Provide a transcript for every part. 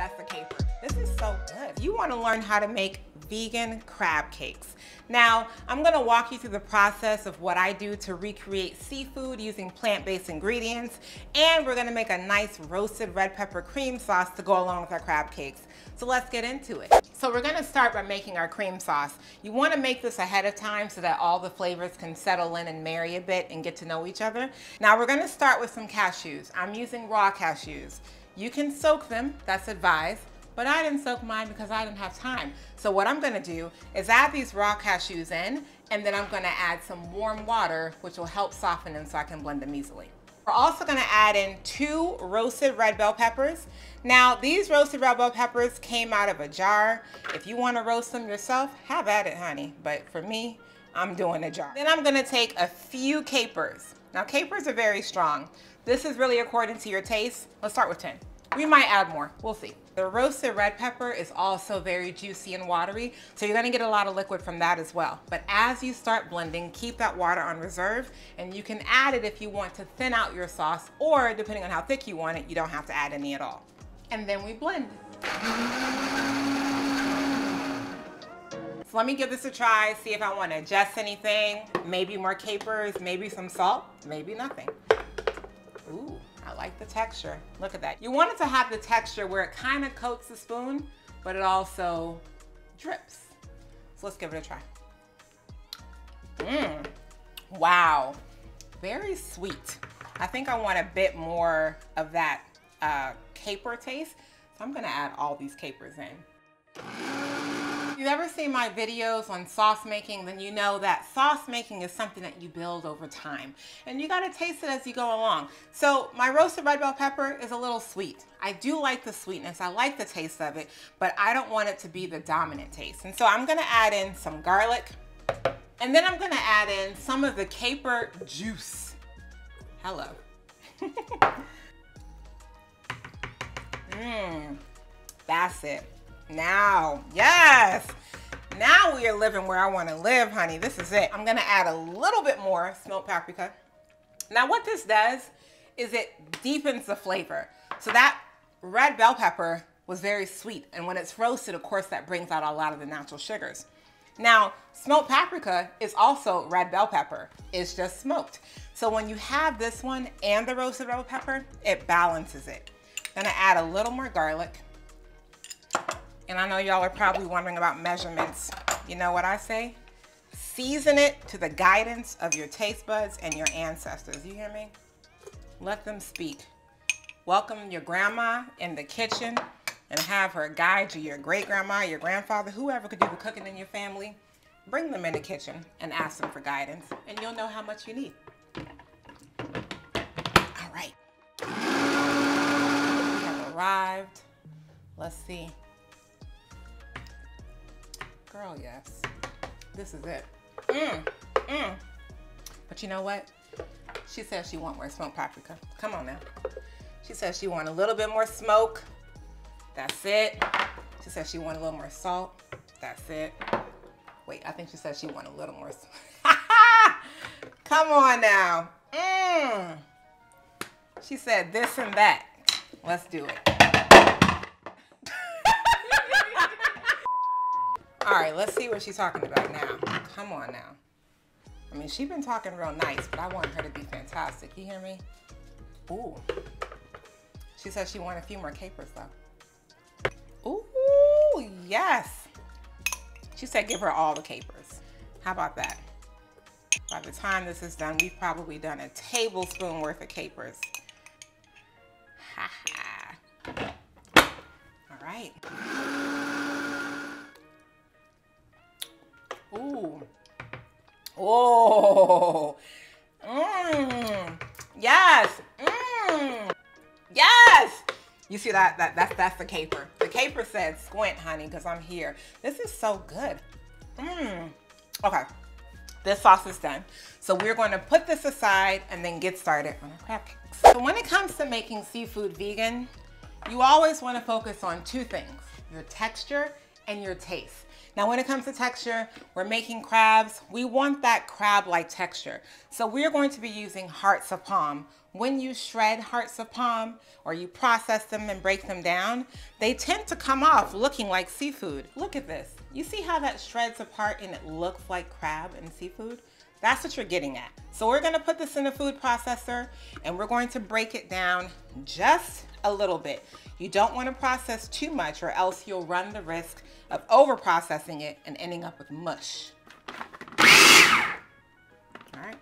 That's the caper. This is so good. You want to learn how to make vegan crab cakes. Now, I'm going to walk you through the process of what I do to recreate seafood using plant-based ingredients, and we're going to make a nice roasted red pepper cream sauce to go along with our crab cakes. So let's get into it. So we're going to start by making our cream sauce. You want to make this ahead of time so that all the flavors can settle in and marry a bit and get to know each other. Now we're going to start with some cashews. I'm using raw cashews. You can soak them, that's advised, but I didn't soak mine because I didn't have time. So what I'm gonna do is add these raw cashews in, and then I'm gonna add some warm water, which will help soften them so I can blend them easily. We're also gonna add in 2 roasted red bell peppers. Now, these roasted red bell peppers came out of a jar. If you wanna roast them yourself, have at it, honey. But for me, I'm doing a jar. Then I'm gonna take a few capers. Now, capers are very strong. This is really according to your taste. Let's start with 10. We might add more, we'll see. The roasted red pepper is also very juicy and watery, so you're gonna get a lot of liquid from that as well. But as you start blending, keep that water on reserve, and you can add it if you want to thin out your sauce, or depending on how thick you want it, you don't have to add any at all. And then we blend. So let me give this a try, see if I want to adjust anything. Maybe more capers, maybe some salt, maybe nothing. Ooh, I like the texture. Look at that. You want it to have the texture where it kind of coats the spoon, but it also drips. So let's give it a try. Wow, very sweet. I think I want a bit more of that caper taste, so I'm gonna add all these capers in. If you've ever seen my videos on sauce making, then you know that sauce making is something that you build over time. And you gotta taste it as you go along. So my roasted red bell pepper is a little sweet. I do like the sweetness, I like the taste of it, but I don't want it to be the dominant taste. And so I'm gonna add in some garlic, and then I'm gonna add in some of the caper juice. Hello. That's it. Now, yes, now we are living where I want to live, honey. This is it. I'm gonna add a little bit more smoked paprika. Now what this does is it deepens the flavor. So that red bell pepper was very sweet, and when it's roasted, of course, that brings out a lot of the natural sugars. Now, smoked paprika is also red bell pepper. It's just smoked. So when you have this one and the roasted red bell pepper, it balances it. Gonna add a little more garlic. And I know y'all are probably wondering about measurements. You know what I say? Season it to the guidance of your taste buds and your ancestors. You hear me? Let them speak. Welcome your grandma in the kitchen and have her guide you, your great grandma, your grandfather, whoever could do the cooking in your family. Bring them in the kitchen and ask them for guidance, and you'll know how much you need. All right. We have arrived. Let's see. Girl, yes. This is it. But you know what? She says she wants more smoked paprika. Come on now. She says she wants a little bit more smoke. That's it. She says she wants a little more salt. That's it. Wait, I think she said she wants a little more. Come on now. She said this and that. Let's do it. All right, let's see what she's talking about now. Come on now. I mean, she's been talking real nice, but I want her to be fantastic. You hear me? Ooh. She said she wanted a few more capers, though. Ooh, yes. She said give her all the capers. How about that? By the time this is done, we've probably done a tablespoon worth of capers. Ha ha. All right. Ooh. Oh. Yes. Yes. You see that's the caper. The caper said squint, honey, because I'm here. This is so good. Okay. This sauce is done. So we're going to put this aside and then get started on our crab cakes. So when it comes to making seafood vegan, you always want to focus on 2 things, your texture and your taste. Now, when it comes to texture, we're making crabs. We want that crab-like texture. So we're going to be using hearts of palm, when you shred hearts of palm or you process them and break them down, they tend to come off looking like seafood. Look at this. You see how that shreds apart and it looks like crab and seafood? That's what you're getting at. So we're gonna put this in a food processor and we're going to break it down just a little bit. You don't want to process too much or else you'll run the risk of over processing it and ending up with mush. All right.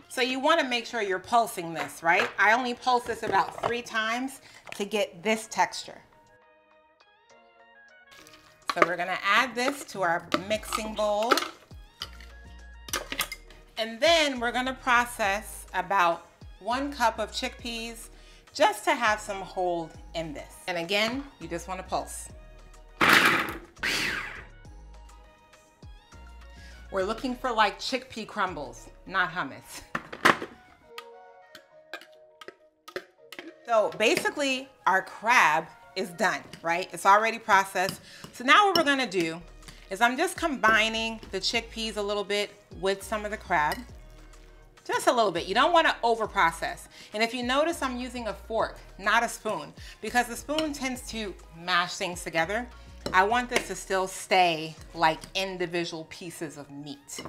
So you want to make sure you're pulsing this, right? I only pulse this about 3 times to get this texture. So we're gonna add this to our mixing bowl. And then we're gonna process about 1 cup of chickpeas just to have some hold in this. And again, you just wanna pulse. We're looking for like chickpea crumbles, not hummus. So basically our crab is done, right? It's already processed. So now what we're gonna do is I'm just combining the chickpeas a little bit with some of the crab. Just a little bit. You don't want to over process. And if you notice, I'm using a fork, not a spoon, because the spoon tends to mash things together. I want this to still stay like individual pieces of meat.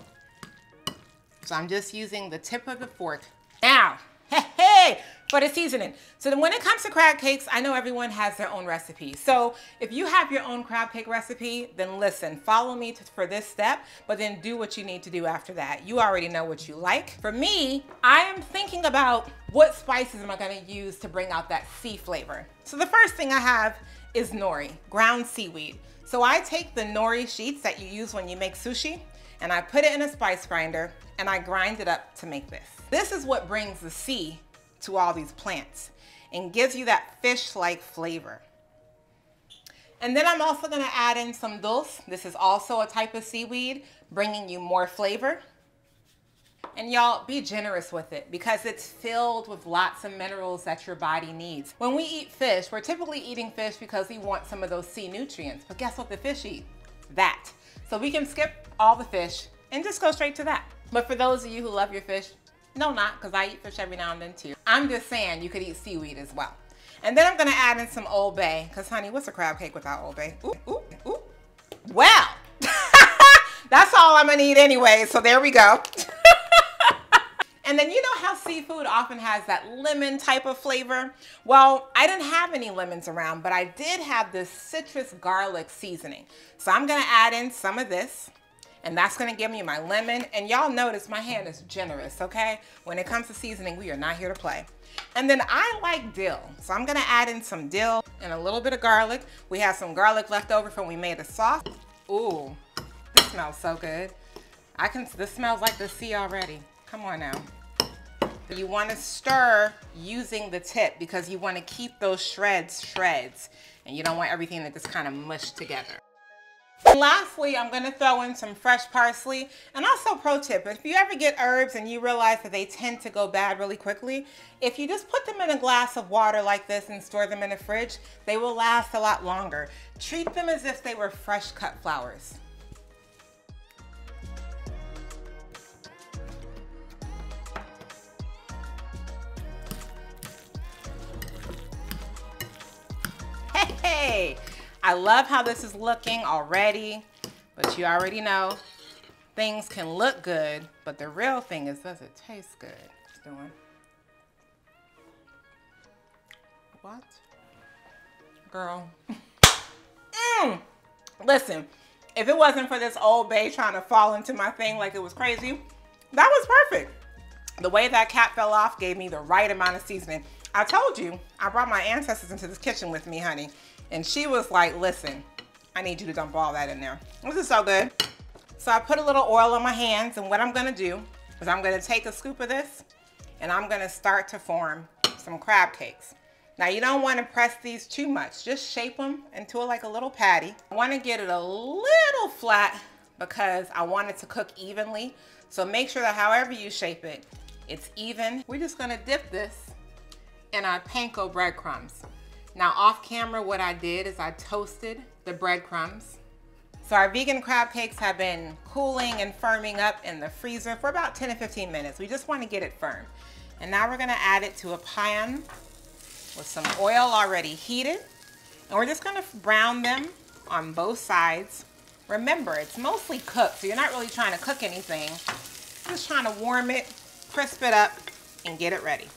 So I'm just using the tip of the fork. Now, hey, for the seasoning. So then when it comes to crab cakes, I know everyone has their own recipe. So if you have your own crab cake recipe, then listen, follow me for this step, but then do what you need to do after that. You already know what you like. For me, I am thinking about what spices am I gonna use to bring out that sea flavor. So the first thing I have is nori, ground seaweed. So I take the nori sheets that you use when you make sushi, and I put it in a spice grinder, and I grind it up to make this. This is what brings the sea to all these plants and gives you that fish-like flavor. And then I'm also gonna add in some dulce. This is also a type of seaweed, bringing you more flavor. And y'all, be generous with it because it's filled with lots of minerals that your body needs. When we eat fish, we're typically eating fish because we want some of those sea nutrients, but guess what the fish eat? That. So we can skip all the fish and just go straight to that. But for those of you who love your fish, no, not, because I eat fish every now and then too. I'm just saying you could eat seaweed as well. And then I'm gonna add in some Old Bay, because honey, what's a crab cake without Old Bay? Ooh, ooh, ooh. Well, that's all I'm gonna eat anyway, so there we go. And then you know how seafood often has that lemon type of flavor? Well, I didn't have any lemons around, but I did have this citrus garlic seasoning. So I'm gonna add in some of this. And that's gonna give me my lemon. And y'all notice my hand is generous, okay? When it comes to seasoning, we are not here to play. And then I like dill. So I'm gonna add in some dill and a little bit of garlic. We have some garlic left over from when we made a sauce. Ooh, this smells so good. This smells like the sea already. Come on now. You wanna stir using the tip because you wanna keep those shreds. And you don't want everything to just kind of mush together. And lastly, I'm gonna throw in some fresh parsley. And also pro tip, if you ever get herbs and you realize that they tend to go bad really quickly, if you just put them in a glass of water like this and store them in the fridge, they will last a lot longer. Treat them as if they were fresh cut flowers. Hey! I love how this is looking already, but you already know things can look good, but the real thing is, does it taste good? It's doing. What? Girl. Listen, if it wasn't for this Old Bay trying to fall into my thing like it was crazy, that was perfect. The way that cap fell off gave me the right amount of seasoning. I told you, I brought my ancestors into this kitchen with me, honey. And she was like, listen, I need you to dump all that in there. This is so good. So I put a little oil on my hands, and what I'm gonna do is I'm gonna take a scoop of this and I'm gonna start to form some crab cakes. Now you don't wanna press these too much. Just shape them into like a little patty. I wanna get it a little flat because I want it to cook evenly. So make sure that however you shape it, it's even. We're just gonna dip this in our panko breadcrumbs. Now off camera, what I did is I toasted the breadcrumbs So our vegan crab cakes have been cooling and firming up in the freezer for about 10 to 15 minutes. We just want to get it firm. And now we're gonna add it to a pan with some oil already heated. And we're just gonna brown them on both sides. Remember, it's mostly cooked, so you're not really trying to cook anything. You're just trying to warm it, crisp it up, and get it ready.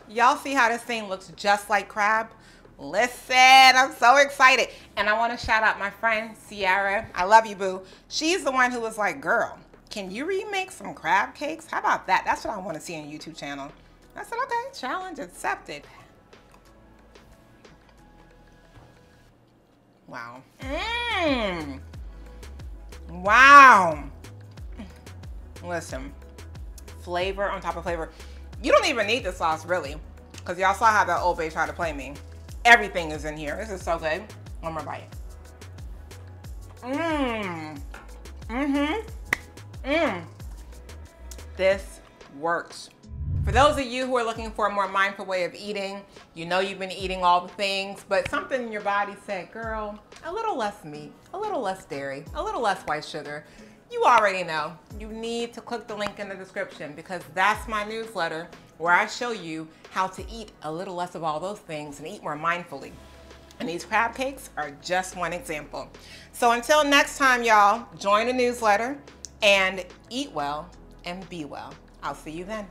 Y'all see how this thing looks just like crab? Listen, I'm so excited. And I want to shout out my friend, Sierra. I love you, boo. She's the one who was like, girl, can you remake some crab cakes? How about that? That's what I want to see on your YouTube channel. I said, okay, challenge accepted. Wow. Wow. Listen, flavor on top of flavor. You don't even need the sauce, really, because y'all saw how that Old Bay tried to play me. Everything is in here. This is so good. One more bite. This works. For those of you who are looking for a more mindful way of eating, you know you've been eating all the things, but something in your body said, girl, a little less meat, a little less dairy, a little less white sugar. You already know. You need to click the link in the description, because that's my newsletter where I show you how to eat a little less of all those things and eat more mindfully. And these crab cakes are just one example. So until next time, y'all, join the newsletter and eat well and be well. I'll see you then.